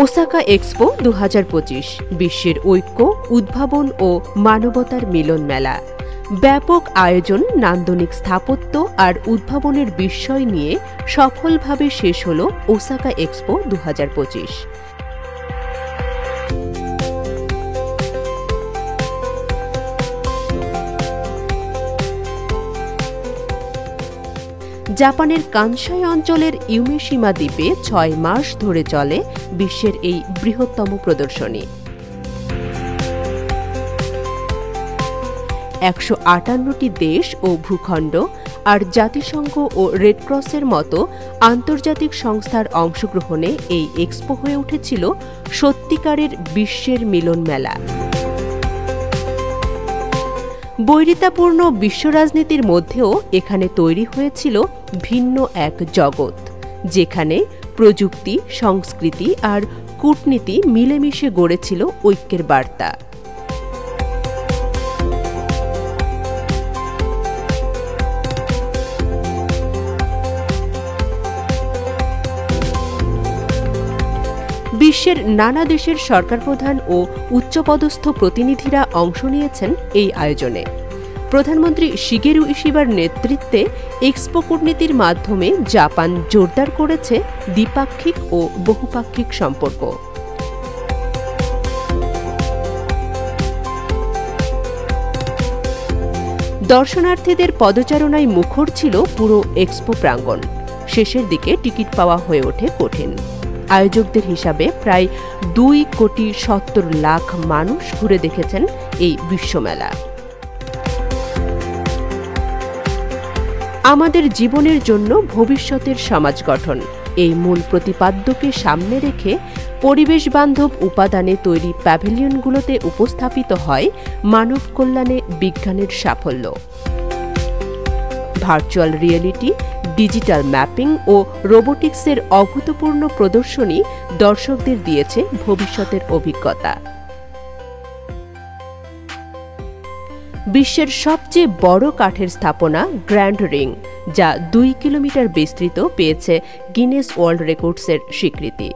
Osaka expo 2025 বিশ্বের ঐক্য, উদ্ভাবন ও মানবতার মিলন মেলা। ব্যাপক আয়োজন, নান্দনিক স্থাপত্য আর উদ্ভাবনের বিস্ময় নিয়ে সফলভাবে শেষ হল ওসাকা এক্সপো 2025। জাপানের কানসাই অঞ্চলের ইউমেশিমা দ্বীপে 6 মাস ধরে চলে বিশ্বের এই বৃহত্তম প্রদর্শনী। 158টি দেশ ও ভূখণ্ড আর জাতিসংঘ ও রেডক্রসের মতো আন্তর্জাতিক সংস্থার অংশগ্রহণে এই এক্সপো হয়ে উঠেছিল সত্যিকারের বিশ্বের মিলন মেলা। বৈরিতাপূর্ণ বিশ্ব রাজনীতির মধ্যেও এখানে তৈরি হয়েছিল ভিন্ন এক জগৎ, যেখানে প্রযুক্তি, সংস্কৃতি আর কূটনীতি মিলেমিশে গড়েছিল ঐক্যের বার্তা। বিশ্বের নানা দেশের সরকারপ্রধান ও উচ্চপদস্থ প্রতিনিধিরা অংশ নিয়েছেন এই আয়োজনে। প্রধানমন্ত্রী শিগেরু ইশিবার নেতৃত্বে এক্সপো কূটনীতির মাধ্যমে জাপান জোরদার করেছে দ্বিপাক্ষিক ও বহুপাক্ষিক সম্পর্ক। দর্শনার্থীদের পদচারণায় মুখর ছিল পুরো এক্সপো প্রাঙ্গণ। শেষের দিকে টিকিট পাওয়া হয়ে ওঠে কঠিন। আয়োজকদের হিসাবে প্রায় 2,70,00,000 মানুষ ঘুরে দেখেছেন এই বিশ্বমেলা। আমাদের জীবনের জন্য ভবিষ্যতের সমাজ গঠন, এই মূল প্রতিপাদ্যকে সামনে রেখে পরিবেশ বান্ধব উপাদানে তৈরি প্যাভিলিয়নগুলোতে উপস্থাপিত হয় মানব কল্যাণে বিজ্ঞানের সাফল্য। ভার্চুয়াল রিয়েলিটি, ডিজিটাল ম্যাপিং ও রোবোটিক্সের অভূতপূর্ণ প্রদর্শনী দর্শকদের দিয়েছে ভবিষ্যতের অভিজ্ঞতা। বিশ্বের সবচেয়ে বড় কাঠের স্থাপনা গ্র্যান্ড রিং, যা 2 কিলোমিটার বিস্তৃত, পেয়েছে গিনেস ওয়ার্ল্ড রেকর্ডসের স্বীকৃতি।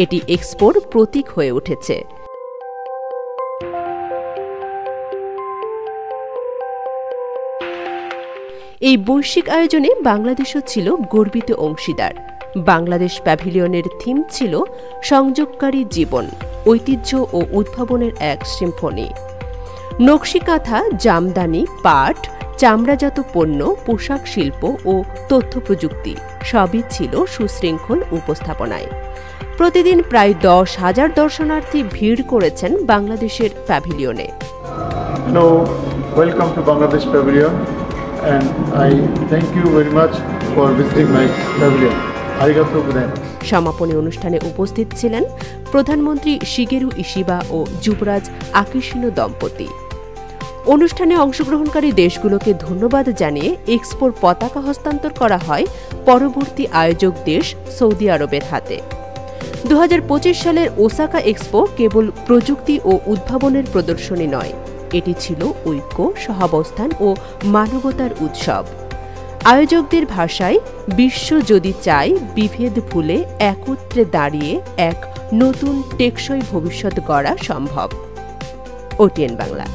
এটি এক্সপোর প্রতীক হয়ে উঠেছে। এই বৈশ্বিক আয়োজনে বাংলাদেশও ছিল গর্বিত অংশীদার। বাংলাদেশ প্যাভিলিয়নের থিম ছিল সংযোগকারী জীবন, ঐতিহ্য ও উদ্ভাবনের এক সিম্ফনি। নকশিকাঁথা, জামদানি, পাট, চামড়াজাত পণ্য, পোশাক শিল্প ও তথ্য প্রযুক্তি সবই ছিল সুশৃঙ্খল উপস্থাপনায়। প্রতিদিন প্রায় 10,000 দর্শনার্থী ভিড় করেছেন বাংলাদেশের প্যাভিলিয়নে। Hello, welcome to Bangladesh Pavilion. And I thank you very much for visiting my pavilion. Arigatou gozaimasu. সমাপনী অনুষ্ঠানে উপস্থিত ছিলেন প্রধানমন্ত্রী শিগেরু ইশিবা ও যুবরাজ আকিশিনো দম্পতি। অনুষ্ঠানে অংশগ্রহণকারী দেশগুলোকে ধন্যবাদ জানিয়ে এক্সপোর পতাকা হস্তান্তর করা হয় পরবর্তী আয়োজক দেশ সৌদি আরবের হাতে। 2025 সালের ওসাকা এক্সপো কেবল প্রযুক্তি ও উদ্ভাবনের প্রদর্শনী নয়, এটি ছিল ঐক্য, সহাবস্থান ও মানবতার উৎসব। আয়োজকদের ভাষায়, বিশ্ব যদি চায় বিভেদ ভুলে একত্রে দাঁড়িয়ে এক নতুন টেকসই ভবিষ্যৎ গড়া সম্ভব। OTN বাংলা।